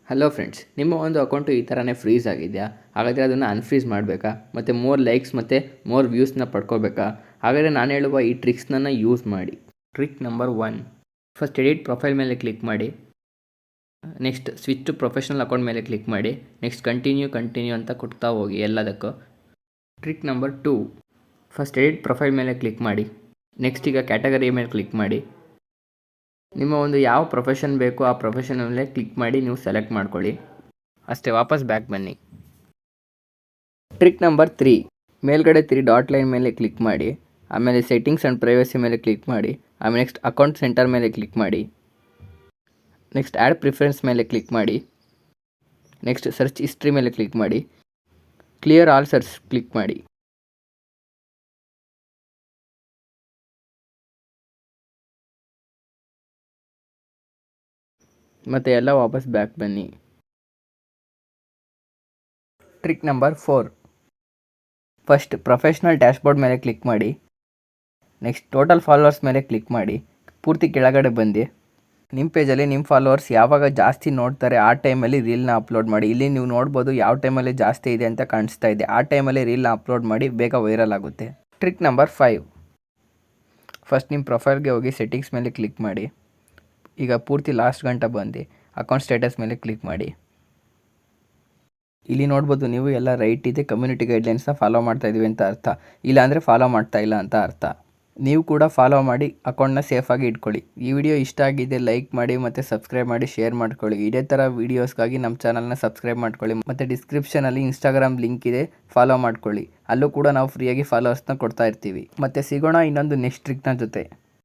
Hello friends, ನಿಮ್ಮ ಒಂದು account ಈ ಥರನೇ ಫ್ರೀಸ್ ಆಗಿದೆಯಾ? ಹಾಗಾದರೆ ಅದನ್ನು ಅನ್ಫ್ರೀಸ್ ಮಾಡಬೇಕಾ? ಮತ್ತು ಮೋರ್ ಲೈಕ್ಸ್ ಮತ್ತು ಮೋರ್ ವ್ಯೂಸ್ನ ಪಡ್ಕೋಬೇಕಾ? ಹಾಗಾದರೆ ನಾನು ಹೇಳುವ ಈ ಟ್ರಿಕ್ಸ್ನ ಯೂಸ್ ಮಾಡಿ. Trick number 1, first edit profile ಮೇಲೆ ಕ್ಲಿಕ್ ಮಾಡಿ. Next switch to professional account ಮೇಲೆ ಕ್ಲಿಕ್ ಮಾಡಿ. ನೆಕ್ಸ್ಟ್ ಕಂಟಿನ್ಯೂ ಅಂತ ಕೊಡ್ತಾ ಹೋಗಿ ಎಲ್ಲದಕ್ಕೂ. Trick number 2, first edit profile ಮೇಲೆ ಕ್ಲಿಕ್ ಮಾಡಿ. ನೆಕ್ಸ್ಟ್ ಈಗ ಕ್ಯಾಟಗರಿ ಮೇಲೆ ಕ್ಲಿಕ್ ಮಾಡಿ. ನಿಮ್ಮ ಒಂದು ಯಾವ ಪ್ರೊಫೆಷನ್ ಬೇಕೋ ಆ ಪ್ರೊಫೆಷನ್ ಮೇಲೆ ಕ್ಲಿಕ್ ಮಾಡಿ ನೀವು ಸೆಲೆಕ್ಟ್ ಮಾಡ್ಕೊಳ್ಳಿ. ಅಷ್ಟೇ, ವಾಪಸ್ ಬ್ಯಾಕ್ ಬನ್ನಿ. ಟ್ರಿಕ್ ನಂಬರ್ 3, ಮೇಲ್ಗಡೆ 3 ಡಾಟ್ ಲೈನ್ ಮೇಲೆ ಕ್ಲಿಕ್ ಮಾಡಿ. ಆಮೇಲೆ ಸೆಟ್ಟಿಂಗ್ಸ್ ಆ್ಯಂಡ್ ಪ್ರೈವಸಿ ಮೇಲೆ ಕ್ಲಿಕ್ ಮಾಡಿ. ಆಮೇಲೆ ನೆಕ್ಸ್ಟ್ ಅಕೌಂಟ್ ಸೆಂಟರ್ ಮೇಲೆ ಕ್ಲಿಕ್ ಮಾಡಿ. ನೆಕ್ಸ್ಟ್ ಆ್ಯಡ್ ಪ್ರಿಫರೆನ್ಸ್ ಮೇಲೆ ಕ್ಲಿಕ್ ಮಾಡಿ. ನೆಕ್ಸ್ಟ್ ಸರ್ಚ್ ಹಿಸ್ಟ್ರಿ ಮೇಲೆ ಕ್ಲಿಕ್ ಮಾಡಿ. ಕ್ಲಿಯರ್ ಆಲ್ ಸರ್ಚ್ ಕ್ಲಿಕ್ ಮಾಡಿ. ಮತ್ತು ಎಲ್ಲ ವಾಪಸ್ ಬ್ಯಾಕ್ ಬನ್ನಿ. Trick number 4, first professional dashboard ಮೇಲೆ ಕ್ಲಿಕ್ ಮಾಡಿ. ನೆಕ್ಸ್ಟ್ ಟೋಟಲ್ ಫಾಲೋವರ್ಸ್ ಮೇಲೆ ಕ್ಲಿಕ್ ಮಾಡಿ. ಪೂರ್ತಿ ಕೆಳಗಡೆ ಬಂದು ನಿಮ್ಮ ಪೇಜಲ್ಲಿ ನಿಮ್ಮ ಫಾಲೋವರ್ಸ್ ಯಾವಾಗ ಜಾಸ್ತಿ ನೋಡ್ತಾರೆ ಆ ಟೈಮಲ್ಲಿ ರೀಲ್ನ ಅಪ್ಲೋಡ್ ಮಾಡಿ. ಇಲ್ಲಿ ನೀವು ನೋಡ್ಬೋದು ಯಾವ ಟೈಮಲ್ಲಿ ಜಾಸ್ತಿ ಇದೆ ಅಂತ ಕಾಣಿಸ್ತಾ ಇದೆ. ಆ ಟೈಮಲ್ಲಿ ರೀಲ್ನ ಅಪ್ಲೋಡ್ ಮಾಡಿ, ಬೇಗ ವೈರಲ್ ಆಗುತ್ತೆ. ಟ್ರಿಕ್ ನಂಬರ್ 5, ಫಸ್ಟ್ ನಿಮ್ಮ ಪ್ರೊಫೈಲ್ಗೆ ಹೋಗಿ ಸೆಟ್ಟಿಂಗ್ಸ್ ಮೇಲೆ ಕ್ಲಿಕ್ ಮಾಡಿ. ಈಗ ಪೂರ್ತಿ ಲಾಸ್ಟ್ ಗಂಟ ಬಂದು ಅಕೌಂಟ್ ಸ್ಟೇಟಸ್ ಮೇಲೆ ಕ್ಲಿಕ್ ಮಾಡಿ. ಇಲ್ಲಿ ನೋಡ್ಬೋದು ನೀವು ಎಲ್ಲ ರೈಟ್ ಇದೆ, ಕಮ್ಯುನಿಟಿ ಗೈಡ್ಲೈನ್ಸ್ನ ಫಾಲೋ ಮಾಡ್ತಾ ಇದ್ದೀವಿ ಅಂತ ಅರ್ಥ. ಇಲ್ಲಾಂದರೆ ಫಾಲೋ ಮಾಡ್ತಾ ಇಲ್ಲ ಅಂತ ಅರ್ಥ. ನೀವು ಕೂಡ ಫಾಲೋ ಮಾಡಿ ಅಕೌಂಟ್ನ ಸೇಫಾಗಿ ಇಟ್ಕೊಳ್ಳಿ. ಈ ವಿಡಿಯೋ ಇಷ್ಟ ಆಗಿದೆ ಲೈಕ್ ಮಾಡಿ ಮತ್ತು ಸಬ್ಸ್ಕ್ರೈಬ್ ಮಾಡಿ, ಶೇರ್ ಮಾಡ್ಕೊಳ್ಳಿ. ಇದೇ ಥರ ವೀಡಿಯೋಸ್ಗಾಗಿ ನಮ್ಮ ಚಾನಲ್ನ ಸಬ್ಸ್ಕ್ರೈಬ್ ಮಾಡ್ಕೊಳ್ಳಿ. ಮತ್ತು ಡಿಸ್ಕ್ರಿಪ್ಷನಲ್ಲಿ ಇನ್ಸ್ಟಾಗ್ರಾಮ್ ಲಿಂಕ್ ಇದೆ, ಫಾಲೋ ಮಾಡ್ಕೊಳ್ಳಿ. ಅಲ್ಲೂ ಕೂಡ ನಾವು ಫ್ರೀಯಾಗಿ ಫಾಲೋವರ್ಸ್ನ ಕೊಡ್ತಾ ಇರ್ತೀವಿ. ಮತ್ತು ಸಿಗೋಣ ಇನ್ನೊಂದು ನೆಕ್ಸ್ಟ್ ಟ್ರಿಕ್ನ ಜೊತೆ.